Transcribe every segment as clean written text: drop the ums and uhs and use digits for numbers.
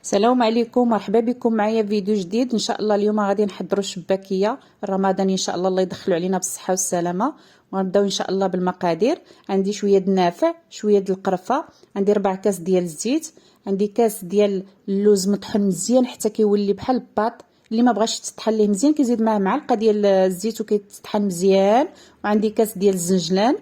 السلام عليكم، مرحبا بكم معايا فيديو جديد. ان شاء الله اليوم غادي نحضروا الشباكيه رمضان ان شاء الله. الله يدخلوا علينا بالصحه والسلامه. ونبداو ان شاء الله بالمقادير. عندي شويه د النافع، شويه د القرفه، عندي 4 كاس ديال الزيت، عندي كاس ديال اللوز مطحون مزيان حتى كيولي بحال الباط. اللي ما بغاش تطحن ليه مزيان كيزيد معاه معلقه ديال الزيت وكيتطحن مزيان. وعندي كاس ديال الزنجلان،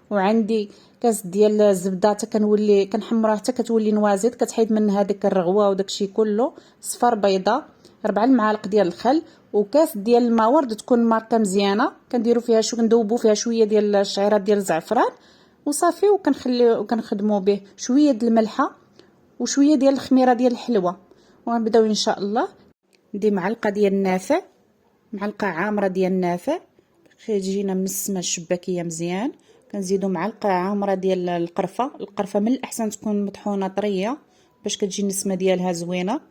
وعندي كاس ديال الزبده حتى كنولي كنحمرها حتى كتولي نوازيط، كتحيد منها داك الرغوه وداكشي كله. صفار بيضه، 4 المعالق ديال الخل، وكاس ديال الماء ورد تكون ماركه مزيانه كنديروا فيها كندوبوا فيها شويه ديال الشعيرات ديال الزعفران وصافي. وكنخدموا به شويه د الملحه وشويه ديال الخميره ديال الحلوه. وغنبداو ان شاء الله. ندي معلقه ديال النافع، معلقه عامره ديال النافع كتجينا مسمه الشباكيه مزيان. كنزيدو معلقه عامره ديال القرفه من الاحسن تكون مطحونه طريه باش كتجي النسمه ديالها زوينه.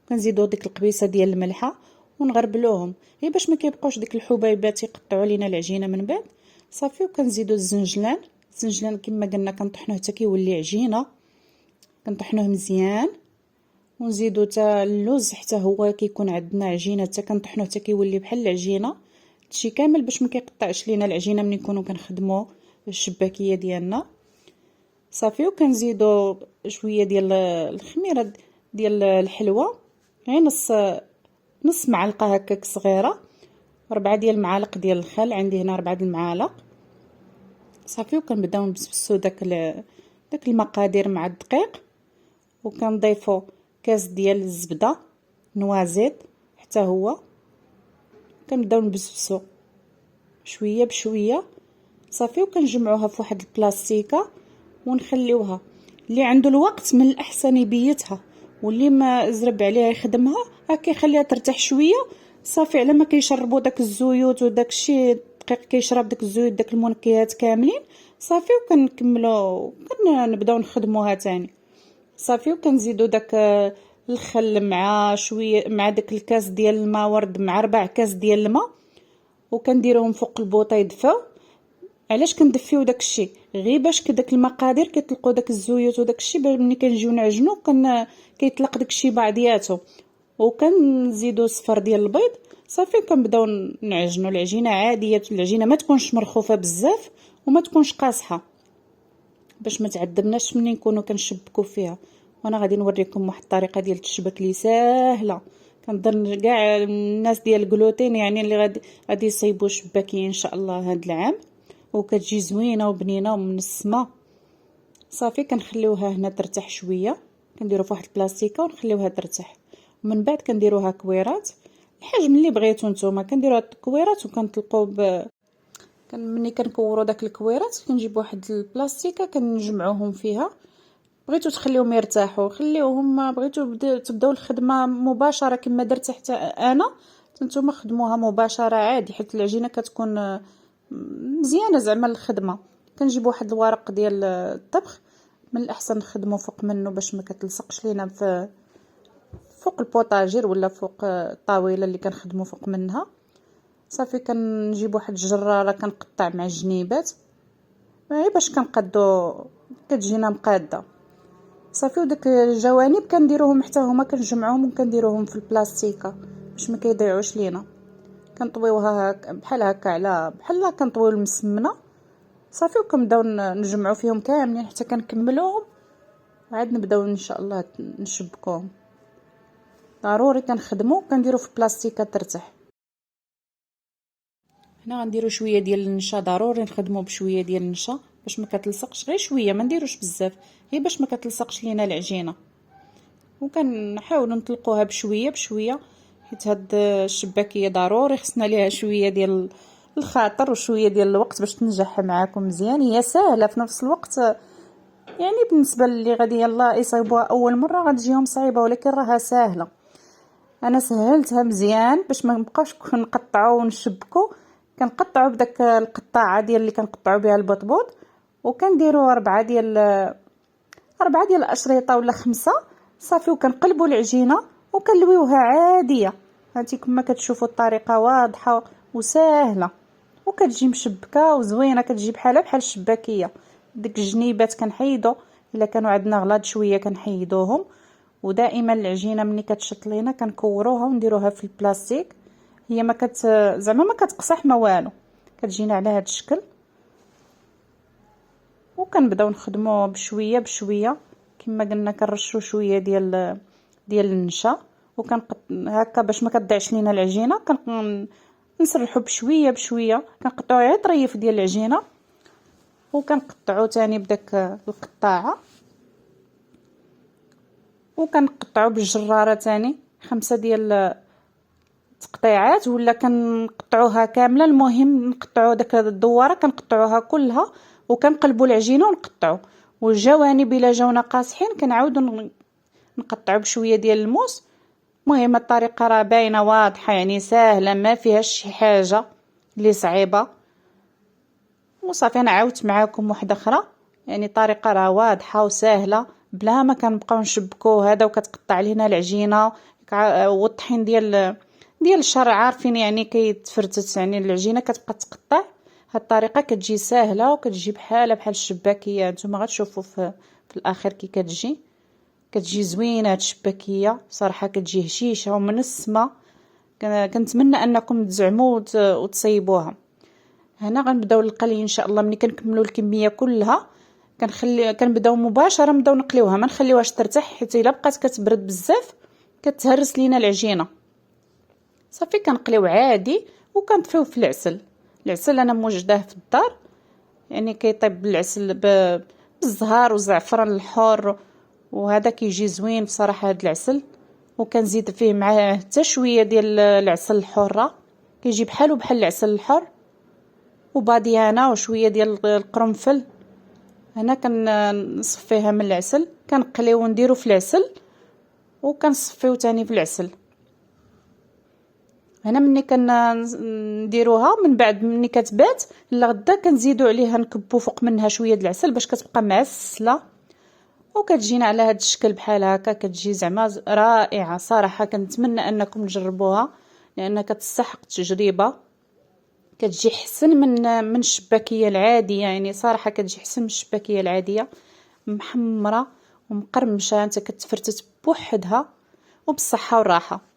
كنزيدو ديك القبيصه ديال الملحه ونغربلوهم غير باش ما كيبقاوش ديك الحبيبات يقطعوا لينا العجينه من بعد صافي. وكنزيدو الزنجلان كما قلنا كنطحنوه حتى كيولي عجينه، كنطحنوه مزيان. ونزيدو حتى اللوز حتى هو كيكون عندنا عجينه حتى كنطحنوه حتى كيولي بحال العجينه. هادشي كامل باش ما كيقطعش لينا العجينه ملي نكونوا كنخدموا الشباكيه ديالنا صافي. وكنزيدو شويه ديال الخميره ديال الحلوه، غير نص معلقه هكاك صغيره. 4 ديال المعالق ديال الخل، عندي هنا 4 المعالق صافي. وكنبداو نبسبسو داك المقادير مع الدقيق. وكنضيفو كاس ديال الزبده نوازيط حتى هو. كنبداو نبسبسو شويه بشويه صافي. وكنجمعوها في واحد البلاستيكه ونخليوها. اللي عنده الوقت من الاحسن يبيتها، واللي ما زرب عليها يخدمها هكا يخليها ترتاح شويه صافي. على ما كيشربوا داك الزيوت وداك الشيء الدقيق كيشرب داك الزيوت داك المنكهات كاملين صافي. وكنكملوا كنبداو نخدموها تاني صافي. وكنزيدوا داك الخل مع شويه مع داك الكاس ديال الماء ورد مع 4 كاس ديال الماء، وكنديروهم فوق البوطه يدفاو. علاش كندفيو داك الشيء؟ غير باش داك المقادير كيطلقوا داك الزيوت وداك الشيء ملي كنجيو نعجنو كيطلق داك الشيء بعضياتو. وكنزيدو صفر ديال البيض صافي. وكنبداو نعجنوا العجينه عاديه. العجينه ما تكونش مرخوفه بزاف وما تكونش قاصحه باش ما تعذبناش ملي نكونوا كنشبكوا فيها. وانا غادي نوريكم واحد الطريقه ديال التشبك لي ساهله. كنظن كاع الناس ديال الجلوتين يعني اللي غادي يصيبوا شباكيه ان شاء الله هذا العام، وكتجي زوينه وبنينه ومنسمه صافي. كنخليوها هنا ترتاح شويه، كنديروا في واحد البلاستيكه ونخليوها ترتاح. ومن بعد كنديروها كويرات الحجم اللي بغيتو نتوما. كنديروها كويرات وكنطلقوا ملي كنكوروا داك الكويرات كنجيب واحد البلاستيكه كنجمعوهم فيها. بغيتو تخليوهم يرتاحوا خليوهم، ما بغيتو تبداو الخدمه مباشره كما درت حتى انا. نتوما خدموها مباشره عادي حيت العجينه كتكون مزيانه زعما الخدمه. كنجيب واحد الورق ديال الطبخ من الاحسن نخدموا فوق منه باش ما كتلصقش لينا في فوق البوطاجير ولا فوق الطاوله اللي كنخدموا فوق منها صافي. كنجيب واحد الجراره كنقطع مع الجنيبات غير باش كنقادو كتجينا مقاده صافي. وداك الجوانب كنديروهم حتى هما كنجمعوهم وكنديروهم في البلاستيكه باش ما كيضيعوش لينا. كنطويوها بحال هكا على بحال كنطويو المسمنه صافي. وكنبداو نجمعوا فيهم كاملين حتى كنكملوهم وعاد نبداو ان شاء الله نشبكوهم. ضروري كنخدموا كنديروا في بلاستيكه ترتاح. هنا غنديروا شويه ديال النشا، ضروري نخدموا بشويه ديال النشا باش ما كتلصقش، غير شويه ما نديروش بزاف غير باش ما كتلصقش لينا العجينه. وكنحاولوا نطلقوها بشويه بشويه حيت هاد الشباكيه ضروري خصنا ليها شويه ديال الخاطر وشويه ديال الوقت باش تنجح معاكم مزيان. هي سهله في نفس الوقت يعني بالنسبه اللي غادي يلا يصايبوها اول مره غتجيهم صعيبه، ولكن راها سهله. انا سهلتها مزيان باش ما نبقاوش نقطعوا ونشبكوا. كنقطعوا بداك القطاعه ديال اللي كنقطعوا بها البطبوط، وكنديروا 4 ديال الاشرطه ولا 5 صافي. وكنقلبوا العجينه وكنلويوها عاديه. هانتي كما كتشوفوا الطريقه واضحه وسهله وكتجي مشبكه وزوينه، كتجي بحال الشباكيه. ديك الجنيبات كنحيدو الا كانوا عندنا غلاض شويه كنحيدوهم ودائما العجينه ملي كتشط لينا كنكوروها ونديروها في البلاستيك، هي ما زعما ما كتقصح ما والو، كتجينا على هذا الشكل. وكنبداو نخدمو بشويه بشويه كما قلنا، كنرشوا شويه ديال النشا هكا باش ما كتضيعش لينا العجينه. نسرحوا بشويه بشويه، كنقطعوا غير طريف ديال العجينه وكنقطعوا تاني بداك القطاعه، وكنقطعوا بالجراره تاني 5 ديال تقطيعات، ولا كنقطعوها كامله. المهم نقطعوا داك الدواره كنقطعوها كلها وكنقلبوا العجينه ونقطعوا، والجوانب الا جاونا قاصحين كنعاودوا نقطعوا بشويه ديال الموس. المهم الطريقه راه باينه واضحه، يعني ساهله ما فيهاش شي حاجه اللي صعيبه. وصافي انا عاودت معاكم واحده اخرى، يعني طريقه راه واضحه وسهله بلا ما كنبقاو نشبكو هذا وكتقطع لينا العجينه. والطحين ديال الشرع عارفين يعني كيتفرتت، يعني العجينه كتبقى تقطع. هاد الطريقه كتجي سهله وكتجي بحال الشباكيه. نتوما غتشوفوا في الاخر كي كتجي زوينه هاد الشباكيه صراحه، كتجي هشيشه ومنسمه. كنتمنى انكم تزعموا وتصيبوها. هنا غنبداو القلي ان شاء الله. ملي كنكملوا الكميه كلها كنبداو مباشره نبداو نقليوها، ما نخليوهاش ترتاح، حيت الا بقات كتبرد بزاف كتهرس لينا العجينه. صافي كنقليو عادي وكنطفيو في العسل انا موجداه في الدار، يعني كيطيب العسل بالزهر وزعفران الحر، وهذا كيجي زوين بصراحه هذا العسل. وكنزيد فيه معاه حتى شويه ديال العسل الحره، كيجي بحال العسل الحر، وباديانه وشويه ديال القرنفل. هنا كنصفيها من العسل، كنقليو ونديرو في العسل وكنصفيو تاني في العسل. هنا ملي كنديروها من بعد ملي كتبات لغدا كنزيدو عليها نكبو فوق منها شويه د العسل باش كتبقى معسله، وكتجينا على هذا الشكل بحال هكا. كتجي زعما رائعه صراحه. كنتمنى انكم تجربوها لانها كتستحق تجربه. كتجي حسن من الشباكيه العاديه، يعني صراحه كتجي حسن من الشباكيه العاديه، محمره ومقرمشه، انت كتفرتت بوحدها وبالصحه والراحه.